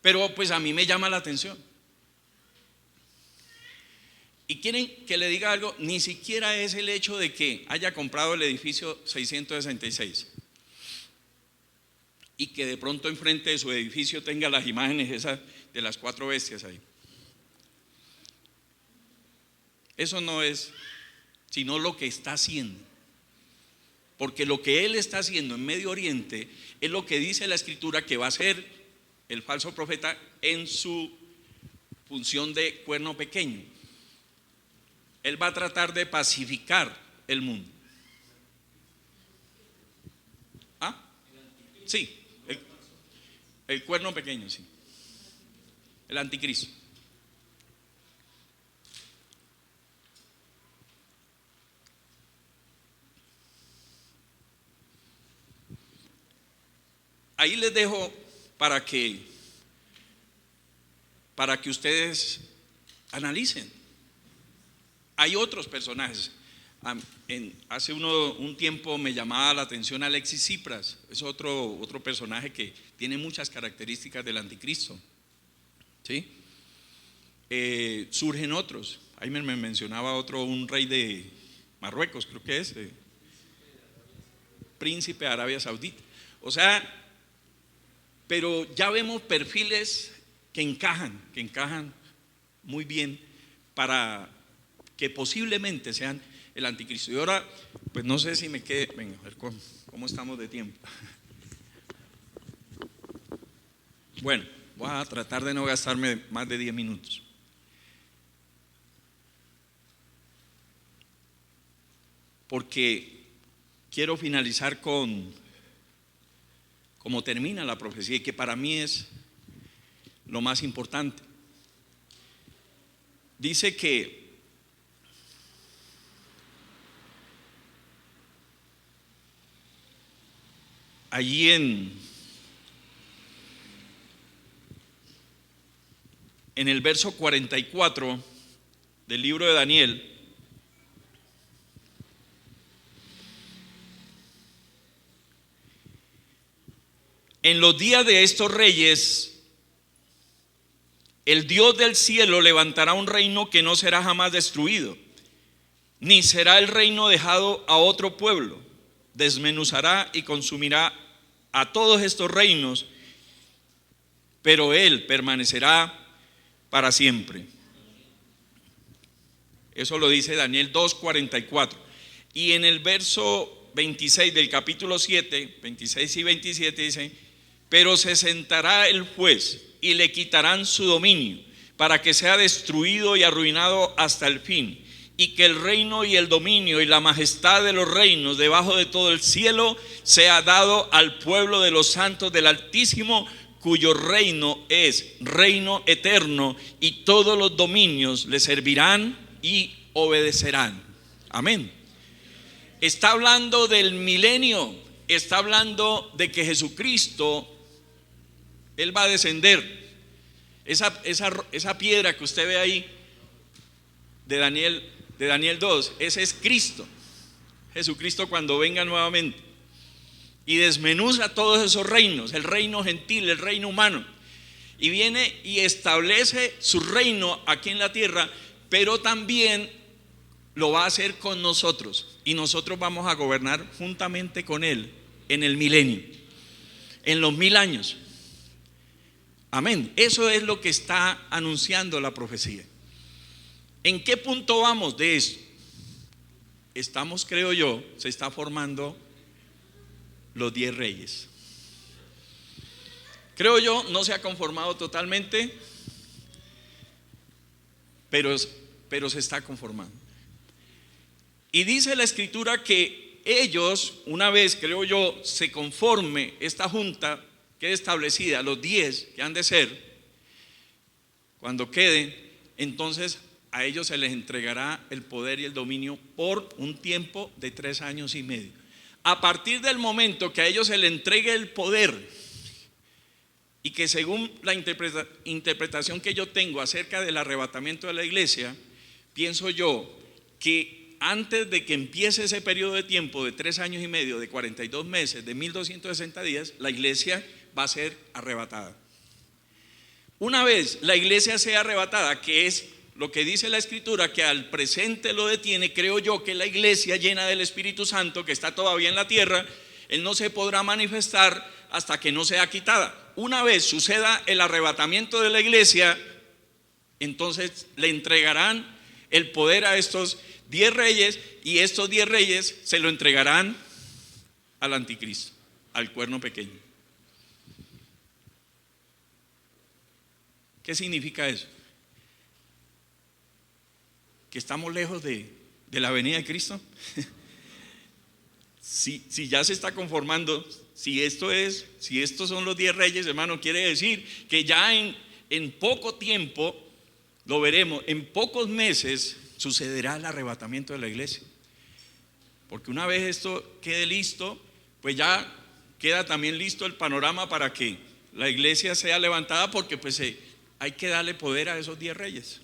Pero pues a mí me llama la atención. Y quieren que le diga algo, ni siquiera es el hecho de que haya comprado el edificio 666 y que de pronto enfrente de su edificio tenga las imágenes esas de las 4 bestias ahí. Eso no es, sino lo que está haciendo. Porque lo que él está haciendo en Medio Oriente es lo que dice la Escritura que va a hacer el falso profeta en su función de cuerno pequeño. Él va a tratar de pacificar el mundo. ¿Ah? Sí, el cuerno pequeño, sí. El anticristo. Ahí les dejo para que ustedes analicen. Hay otros personajes. Hace un tiempo me llamaba la atención Alexis Tsipras. Es otro personaje que tiene muchas características del anticristo. ¿Sí? Surgen otros. Ahí me mencionaba otro, un rey de Marruecos, creo que es, príncipe de Arabia Saudita. O sea, pero ya vemos perfiles que encajan muy bien para que posiblemente sean el anticristo. Y ahora, pues no sé si me quede, venga, a ver cómo estamos de tiempo. Bueno, voy a tratar de no gastarme más de 10 minutos. Porque quiero finalizar con cómo termina la profecía, y que para mí es lo más importante. Dice que allí en el verso 44 del libro de Daniel, en los días de estos reyes, el Dios del cielo levantará un reino que no será jamás destruido, ni será el reino dejado a otro pueblo. Desmenuzará y consumirá a todos estos reinos, pero él permanecerá para siempre. Eso lo dice Daniel 2:44. Y en el verso 26 del capítulo 7, 26 y 27 dice: pero se sentará el juez y le quitarán su dominio, para que sea destruido y arruinado hasta el fin, y que el reino y el dominio y la majestad de los reinos debajo de todo el cielo sea dado al pueblo de los santos del Altísimo, cuyo reino es reino eterno, y todos los dominios le servirán y obedecerán. Amén. Está hablando del milenio, está hablando de que Jesucristo, Él va a descender. Esa piedra que usted ve ahí de Daniel 2, ese es Cristo. Jesucristo cuando venga nuevamente y desmenuza todos esos reinos, el reino gentil, el reino humano, y viene y establece su reino aquí en la tierra, pero también lo va a hacer con nosotros, y nosotros vamos a gobernar juntamente con Él en el milenio, en los 1000 años. Amén. Eso es lo que está anunciando la profecía. ¿En qué punto vamos de esto? Estamos, creo yo, se está formando los 10 reyes. Creo yo, no se ha conformado totalmente, pero se está conformando. Y dice la escritura que ellos, una vez, creo yo, se conforme esta junta quede establecida, los 10 que han de ser, cuando queden, entonces a ellos se les entregará el poder y el dominio por un tiempo de 3 años y medio. A partir del momento que a ellos se les entregue el poder, y que según la interpretación que yo tengo acerca del arrebatamiento de la iglesia, pienso yo que antes de que empiece ese periodo de tiempo de 3 años y medio, de 42 meses, de 1260 días, la iglesia va a ser arrebatada. Una vez la iglesia sea arrebatada, que es lo que dice la escritura, que al presente lo detiene, creo yo que la iglesia llena del Espíritu Santo, que está todavía en la tierra, él no se podrá manifestar hasta que no sea quitada. Una vez suceda el arrebatamiento de la iglesia, entonces le entregarán el poder a estos 10 reyes, y estos 10 reyes se lo entregarán al anticristo, al cuerno pequeño. ¿Qué significa eso? Que estamos lejos de la venida de Cristo. Si ya se está conformando, si estos son los 10 reyes, hermano, quiere decir que ya en poco tiempo lo veremos, en pocos meses sucederá el arrebatamiento de la iglesia. Porque una vez esto quede listo, pues ya queda también listo el panorama para que la iglesia sea levantada, porque pues hay que darle poder a esos 10 reyes.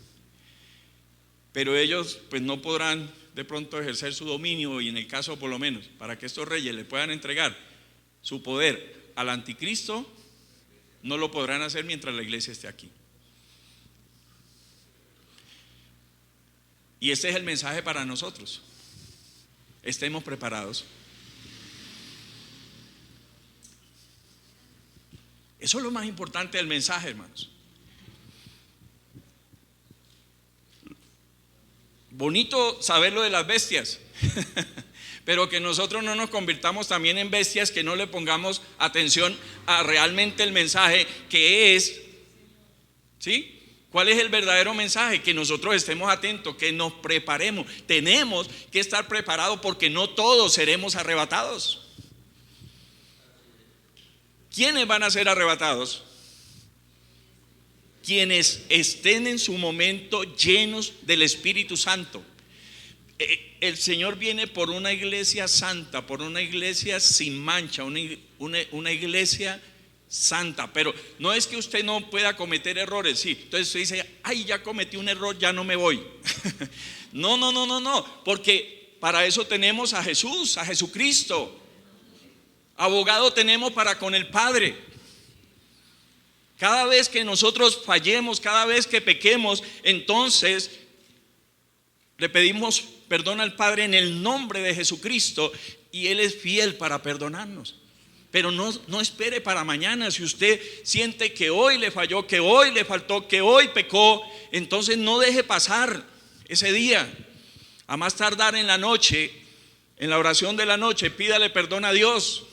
Pero ellos pues no podrán de pronto ejercer su dominio, y en el caso por lo menos para que estos reyes le puedan entregar su poder al anticristo, no lo podrán hacer mientras la iglesia esté aquí. Y este es el mensaje para nosotros: estemos preparados. Eso es lo más importante del mensaje, hermanos. Bonito saber lo de las bestias, pero que nosotros no nos convirtamos también en bestias, que no le pongamos atención a realmente el mensaje que es, ¿sí? ¿Cuál es el verdadero mensaje? Que nosotros estemos atentos, que nos preparemos. Tenemos que estar preparados, porque no todos seremos arrebatados. ¿Quiénes van a ser arrebatados? Quienes estén en su momento llenos del Espíritu Santo. El Señor viene por una iglesia santa, por una iglesia sin mancha, una iglesia santa. Pero no es que usted no pueda cometer errores, sí. Entonces usted dice, ay, ya cometí un error, ya no me voy. No, porque para eso tenemos a Jesús, a Jesucristo. Abogado tenemos para con el Padre. Cada vez que nosotros fallemos, cada vez que pequemos, entonces le pedimos perdón al Padre en el nombre de Jesucristo, y Él es fiel para perdonarnos. Pero no espere para mañana. Si usted siente que hoy le falló, que hoy le faltó, que hoy pecó, entonces no deje pasar ese día. A más tardar en la noche, en la oración de la noche, pídale perdón a Dios.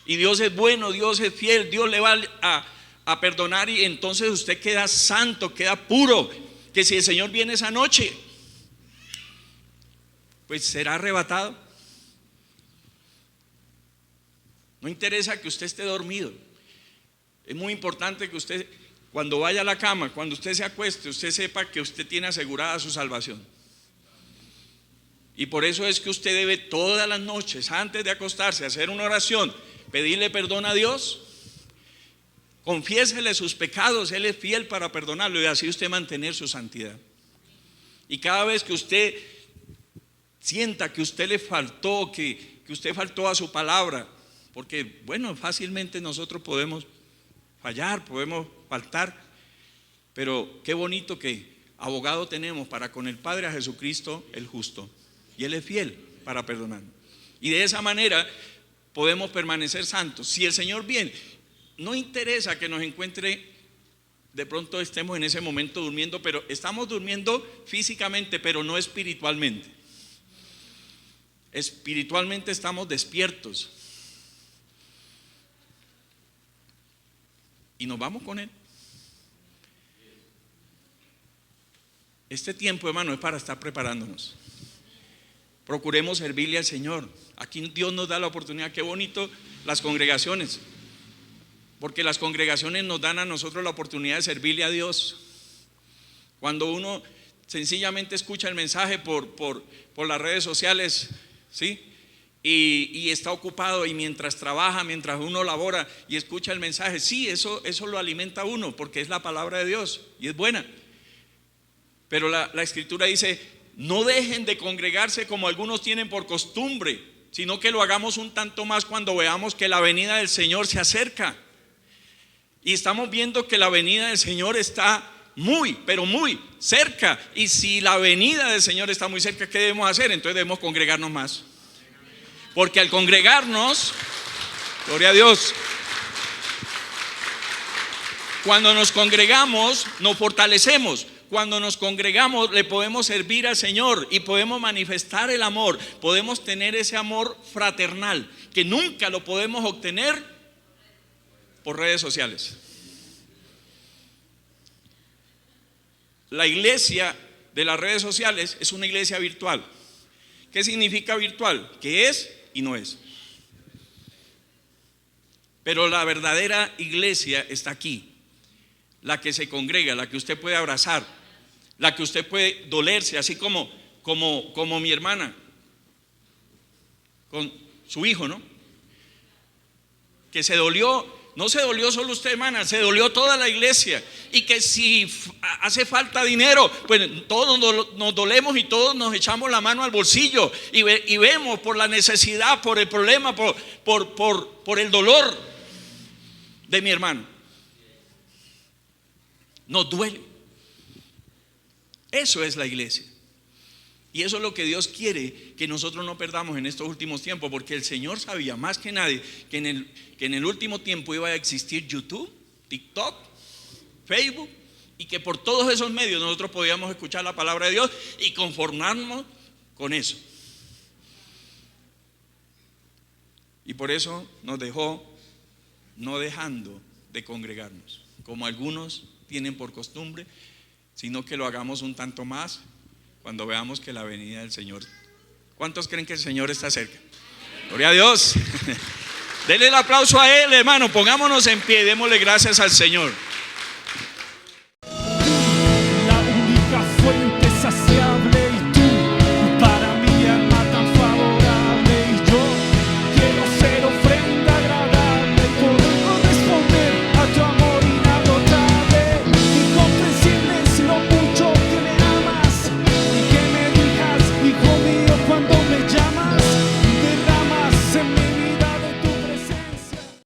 Y Dios es bueno, Dios es fiel, Dios le va a perdonar, y entonces usted queda santo, queda puro. Que si el Señor viene esa noche, pues será arrebatado. No interesa que usted esté dormido. Es muy importante que usted, cuando vaya a la cama, cuando usted se acueste, usted sepa que usted tiene asegurada su salvación. Y por eso es que usted debe todas las noches, antes de acostarse, hacer una oración, pedirle perdón a Dios. Confiésele sus pecados, Él es fiel para perdonarlo, y así usted mantener su santidad. Y cada vez que usted sienta que usted le faltó, que usted faltó a su palabra, porque bueno, fácilmente nosotros podemos fallar, podemos faltar, pero qué bonito que abogado tenemos para con el Padre, a Jesucristo el justo, y Él es fiel para perdonarnos. Y de esa manera podemos permanecer santos. Si el Señor viene, no interesa que nos encuentre de pronto estemos en ese momento durmiendo, pero estamos durmiendo físicamente, pero no espiritualmente. Espiritualmente estamos despiertos y nos vamos con Él. Este tiempo, hermano, es para estar preparándonos. Procuremos servirle al Señor. Aquí Dios nos da la oportunidad. Qué bonito las congregaciones, porque las congregaciones nos dan a nosotros la oportunidad de servirle a Dios. Cuando uno sencillamente escucha el mensaje por las redes sociales, ¿sí? Y está ocupado, y mientras trabaja, mientras uno labora y escucha el mensaje, sí, eso lo alimenta a uno, porque es la palabra de Dios y es buena. Pero la Escritura dice: no dejen de congregarse como algunos tienen por costumbre, sino que lo hagamos un tanto más cuando veamos que la venida del Señor se acerca. Y estamos viendo que la venida del Señor está muy, pero muy cerca. Y si la venida del Señor está muy cerca, ¿qué debemos hacer? Entonces debemos congregarnos más. Porque al congregarnos, gloria a Dios, cuando nos congregamos nos fortalecemos. Cuando nos congregamos le podemos servir al Señor y podemos manifestar el amor. Podemos tener ese amor fraternal que nunca lo podemos obtener por redes sociales. La iglesia de las redes sociales es una iglesia virtual. ¿Qué significa virtual? Que es y no es. Pero la verdadera iglesia está aquí, la que se congrega, la que usted puede abrazar, la que usted puede dolerse, así como mi hermana con su hijo, ¿no? Que se dolió. No se dolió solo usted, hermana, se dolió toda la iglesia. Y que si hace falta dinero, pues todos nos dolemos y todos nos echamos la mano al bolsillo y vemos por la necesidad, por el problema, por el dolor de mi hermano. Nos duele. Eso es la iglesia. Y eso es lo que Dios quiere que nosotros no perdamos en estos últimos tiempos, porque el Señor sabía más que nadie que en el último tiempo iba a existir YouTube, TikTok, Facebook, y que por todos esos medios nosotros podíamos escuchar la palabra de Dios y conformarnos con eso. Y por eso nos dejó no dejando de congregarnos, como algunos tienen por costumbre, sino que lo hagamos un tanto más cuando veamos que la venida del Señor. ¿Cuántos creen que el Señor está cerca? Gloria a Dios. Denle el aplauso a Él, hermano. Pongámonos en pie y démosle gracias al Señor.